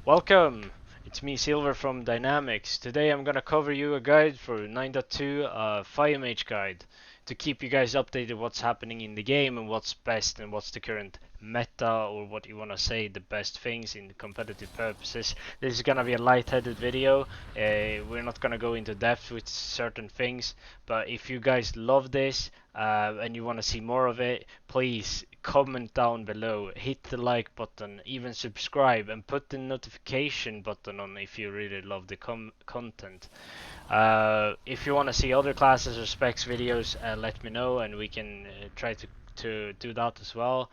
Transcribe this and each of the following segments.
Welcome! It's me, Silver from Dynamics. Today I'm gonna cover you a guide for 9.2 Fire Mage guide to keep you guys updated what's happening in the game and what's best and what's the current meta, or what you wanna say, the best things in competitive purposes. This is gonna be a light-headed video. We're not gonna go into depth with certain things, but if you guys love this and you wanna see more of it, please comment down below, hit the like button, even subscribe, and put the notification button on if you really love the content. If you want to see other classes or specs videos, let me know and we can try to do that as well.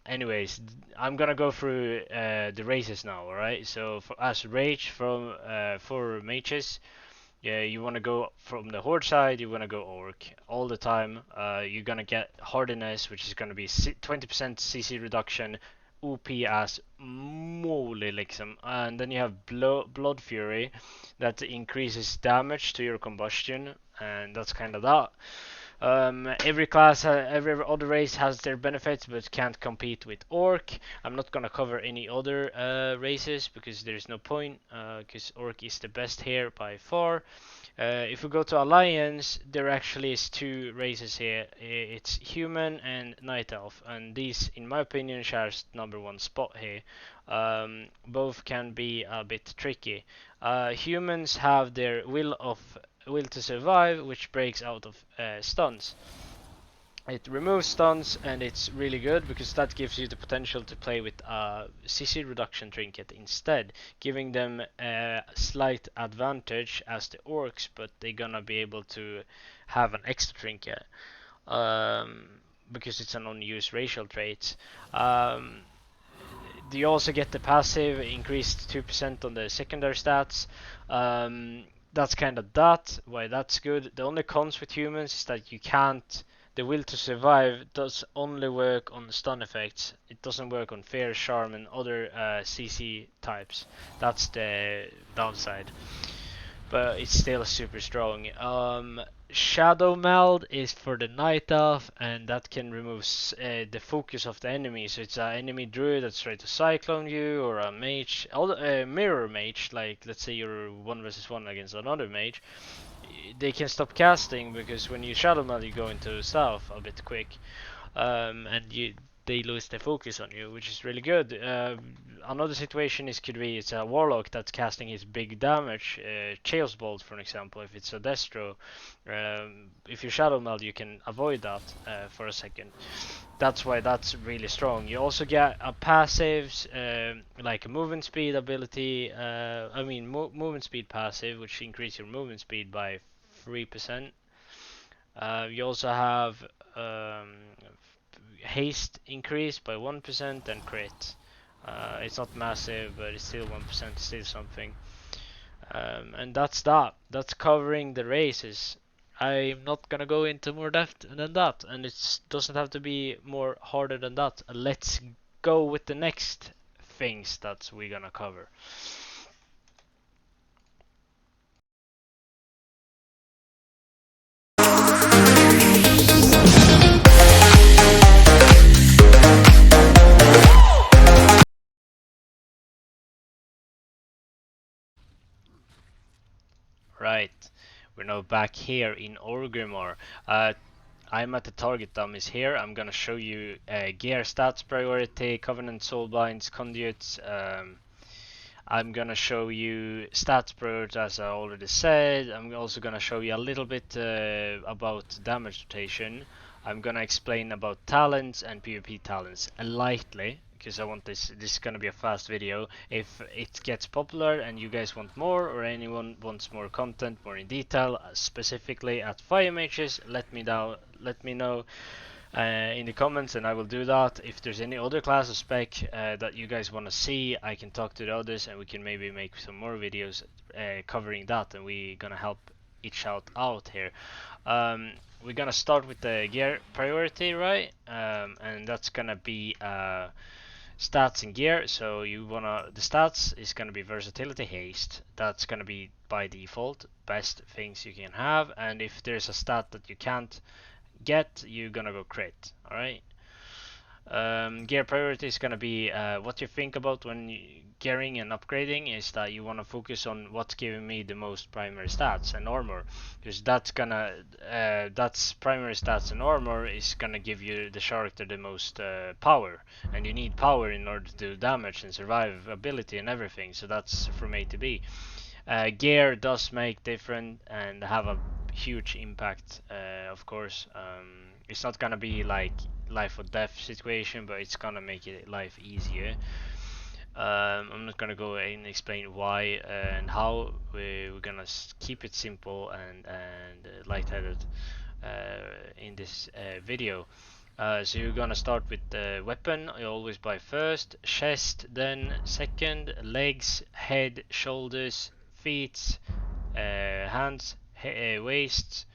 Anyways, I'm gonna go through the races now, alright? So as Rage for mages, yeah, you want to go from the Horde side, you want to go Orc all the time. You're gonna get Hardiness, which is gonna be 20% CC reduction, OP as moly liksom. And then you have Blood Fury, that increases damage to your combustion, and that's kind of that. Every class, every other race has their benefits, but can't compete with Orc. I'm not gonna cover any other races because there's no point, because Orc is the best here by far. If we go to Alliance, there actually is two races here. It's Human and Night Elf, and these, in my opinion, shares #1 spot here. Both can be a bit tricky. Humans have their will to survive, which breaks out of stuns. It removes stuns, and it's really good because that gives you the potential to play with a CC reduction trinket instead, giving them a slight advantage as the orcs, but they're gonna be able to have an extra trinket because it's an unused racial trait. You also get the passive increased 2% on the secondary stats. That's kind of that, why that's good. The only cons with humans is that you can't, the will to survive does only work on stun effects. It doesn't work on fear, charm, and other CC types. That's the downside, but it's still super strong. Shadow Meld is for the Night Elf, and that can remove the focus of the enemy. So it's an enemy druid that's trying to cyclone you, or a mage, mirror mage, like let's say you're 1 versus 1 against another mage. They can stop casting because when you Shadow Meld, you go into stealth a bit quick, and they lose their focus on you, which is really good. Another situation could be it's a warlock that's casting his big damage, Chaos Bolt for example. If it's a Destro, if you Shadow Meld, you can avoid that for a second. That's why that's really strong. You also get a passives like a movement speed ability. Movement speed passive, which increase your movement speed by 3%. You also have haste increase by 1% and crit. It's not massive, but it's still 1%, still something. And that's that. That's covering the races. I'm not gonna go into more depth than that, and it doesn't have to be more harder than that. Let's go with the next things that we're gonna cover. Right, we're now back here in Orgrimmar. I'm at the target dummies here. I'm gonna show you gear stats priority, Covenant soulbinds, conduits. I'm gonna show you stats priority as I already said. I'm also gonna show you a little bit about damage rotation. I'm gonna explain about talents and PvP talents lightly, because I want this is gonna be a fast video. If it gets popular and you guys want more, or anyone wants more content, more in detail, specifically at Fire Mages, let me know in the comments, and I will do that. If there's any other class or spec that you guys want to see, I can talk to the others, and we can maybe make some more videos covering that, and we're gonna help each out here. We're gonna start with the gear priority, right? And that's gonna be stats and gear. So the stats is gonna be versatility, haste. That's gonna be by default best things you can have, and if there's a stat that you can't get, you're gonna go crit. Alright, Gear priority is gonna be what you think about when gearing and upgrading is that you want to focus on what's giving me the most primary stats and armor, because that's primary stats and armor is gonna give you the character the most power, and you need power in order to do damage and survivability and everything. So that's from A to B. Gear does make different and have a huge impact, of course. It's not gonna be like life or death situation, but it's gonna make it life easier. I'm not gonna go and explain why and how. We're gonna keep it simple and lightheaded in this video. So you're gonna start with the weapon. You always buy first, chest, then second, legs, head, shoulders, feet, hands, waist,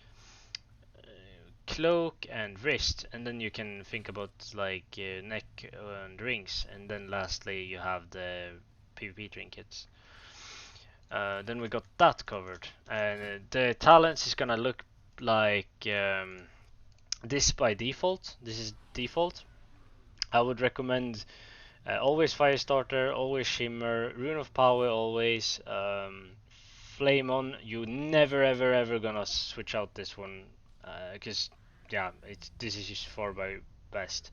cloak, and wrist, and then you can think about like neck and rings, and then lastly you have the PvP trinkets. Then we got that covered, and the talents is gonna look like this by default. This is default. I would recommend always Firestarter, always Shimmer, Rune of Power, always Flame on. You never ever gonna switch out this one, because yeah, this is just far by best.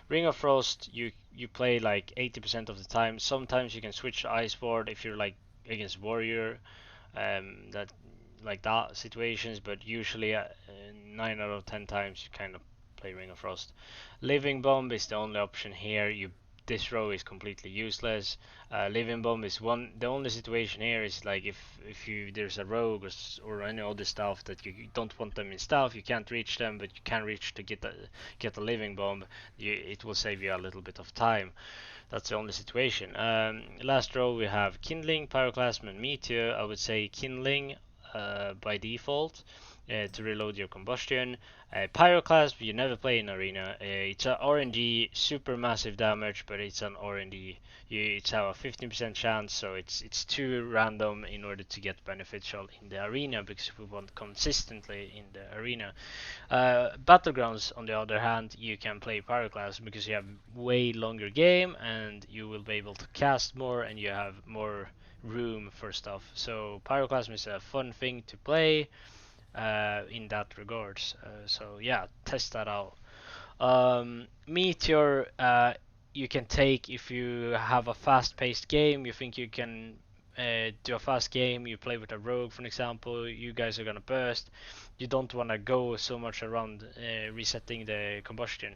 Ring of Frost, you play like 80% of the time. Sometimes you can switch to Ice Ward if you're like against Warrior, that like that situations, but usually 9 out of 10 times you kind of play Ring of Frost. Living Bomb is the only option here. This row is completely useless. Living Bomb is the only situation here is like if there's a rogue or any other stuff that you don't want them in stealth, you can't reach them, but you can reach to get the Living Bomb. It will save you a little bit of time. That's the only situation. Last row we have Kindling, Pyroclasm, and Meteor. I would say Kindling by default. To reload your combustion. Pyroclasm you never play in arena. It's a RNG, super massive damage, but it's an RNG. It's have a 15% chance, so it's too random in order to get beneficial in the arena, because we want consistently in the arena. Battlegrounds, on the other hand, you can play Pyroclasm because you have way longer game and you will be able to cast more and you have more room for stuff. So Pyroclasm is a fun thing to play. In that regards, so yeah, test that out. Meteor you can take if you have a fast-paced game. You think you can do a fast game, you play with a rogue for example, you guys are gonna burst, you don't want to go so much around resetting the combustion.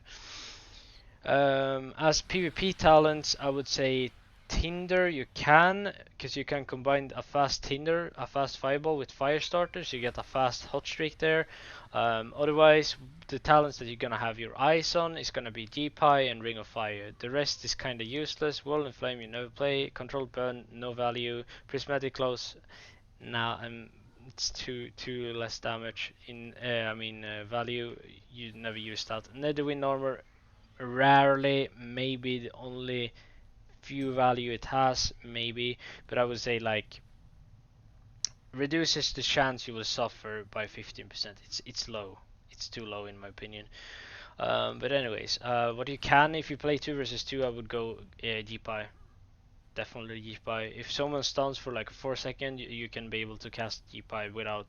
As PvP talents, I would say Tinder you can, because you can combine a fast Tinder, a fast fireball with Firestarter, so you get a fast hot streak there. Otherwise, the talents that you're gonna have your eyes on is gonna be G-Pie and Ring of Fire. The rest is kinda useless. Wall and Flame you never play. Controlled Burn, no value. Prismatic Close, now it's too less damage. In value, you never use that. Netherwind Armor, rarely, maybe the only few value it has, maybe, but I would say like reduces the chance you will suffer by 15%. It's low. It's too low in my opinion. But anyways, what you can, if you play 2 versus 2, I would go G-Pie. Definitely G-Pie. If someone stuns for like 4 seconds, you can be able to cast G-Pie without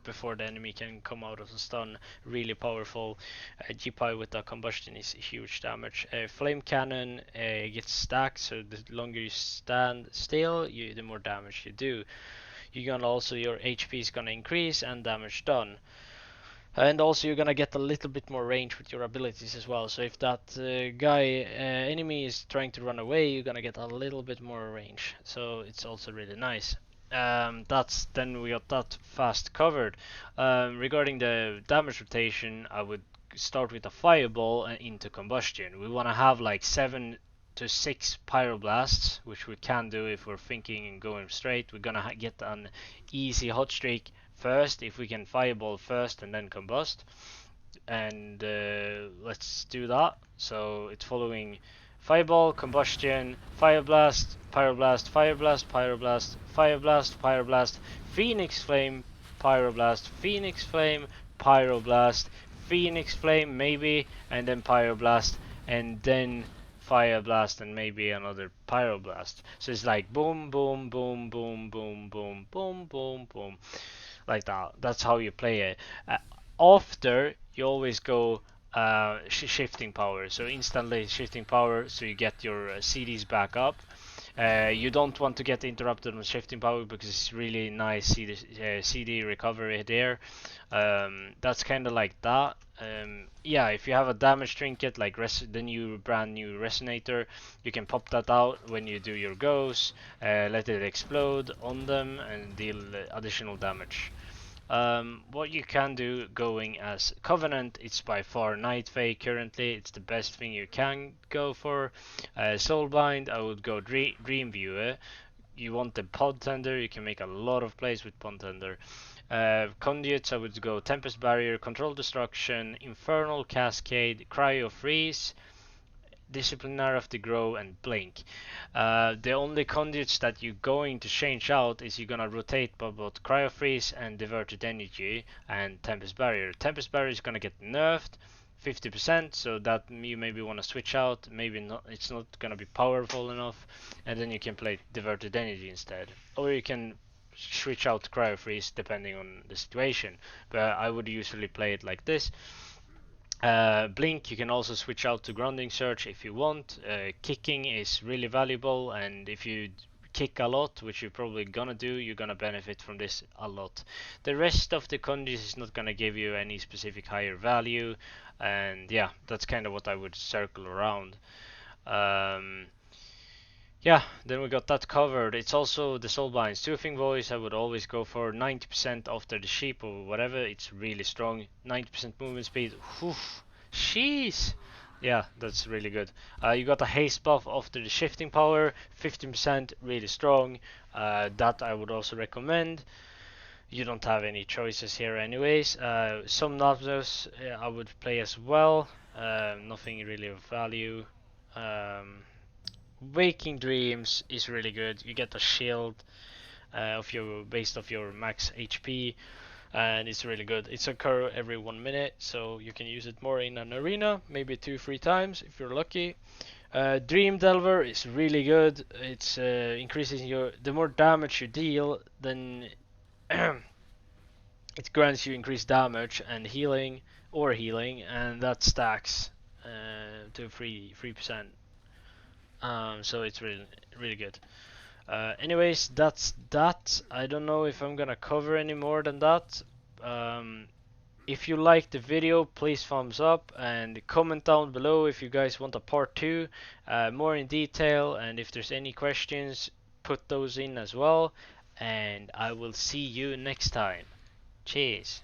before the enemy can come out of the stun. Really powerful. G-Pie with the combustion is huge damage. Flame Cannon gets stacked, so the longer you stand still, the more damage you do. You're gonna also, your HP is gonna increase and damage done. And also you're gonna get a little bit more range with your abilities as well. So if that enemy is trying to run away, you're gonna get a little bit more range. So it's also really nice. Then we got that fast covered. Regarding the damage rotation, I would start with a fireball and into combustion. We want to have like 7 to 6 pyroblasts, which we can do if we're thinking and going straight. We're gonna get an easy hot streak first if we can fireball first and then combust, and let's do that. So it's following fireball, combustion, fireblast, pyroblast, fireblast, pyroblast, fireblast, pyroblast, phoenix flame, pyroblast, phoenix flame, pyroblast, phoenix flame maybe, and then pyroblast, and then Fire Blast and maybe another Pyroblast. So it's like boom, boom, boom, boom, boom, boom, boom, boom, boom, like that. That's how you play it. After you always go shifting power, so instantly shifting power, so you get your CDs back up. You don't want to get interrupted on shifting power because it's really nice CD recovery there. That's kind of like that. Yeah, if you have a damage trinket like the new brand new resonator, you can pop that out when you do your goes, let it explode on them and deal additional damage. What you can do going as Covenant, it's by far Night Fae currently, it's the best thing you can go for. Soulbind, I would go Dream Viewer. You want the Pod Tender, you can make a lot of plays with Pod Tender. Conduits, I would go Tempest Barrier, Control Destruction, Infernal Cascade, Cryo Freeze, Disciplinary of the Grow, and Blink. The only conduits that you're going to change out is you're gonna rotate both Cryo Freeze and Diverted Energy and Tempest Barrier. Tempest Barrier is gonna get nerfed 50%, so that you maybe want to switch out. Maybe not, it's not gonna be powerful enough, and then you can play Diverted Energy instead, or you can switch out Cryo Freeze depending on the situation. But I would usually play it like this. Blink, you can also switch out to Grounding Surge if you want. Kicking is really valuable, and if you kick a lot, which you're probably gonna do, you're gonna benefit from this a lot. The rest of the conditions is not gonna give you any specific higher value, and yeah, that's kind of what I would circle around. Yeah, then we got that covered. It's also the Soulbind Soothing Voice. I would always go for 90% after the sheep or whatever. It's really strong. 90% movement speed. Whew, sheesh. Yeah, that's really good. You got a haste buff after the shifting power. 15%, really strong. That I would also recommend. You don't have any choices here anyways. Some Nabnos I would play as well. Nothing really of value. Waking Dreams is really good. You get a shield of your based off your max HP, and it's really good. It's a occur every 1 minute, so you can use it more in an arena, maybe 2-3 times if you're lucky. Dream Delver is really good. It's increasing the more damage you deal, then it grants you increased damage and healing, and that stacks to 3%. So it's really good. Anyways, that's that. I don't know if I'm gonna cover any more than that. If you liked the video, please thumbs up and comment down below if you guys want a part 2 more in detail, and if there's any questions, put those in as well, and I will see you next time. Cheers.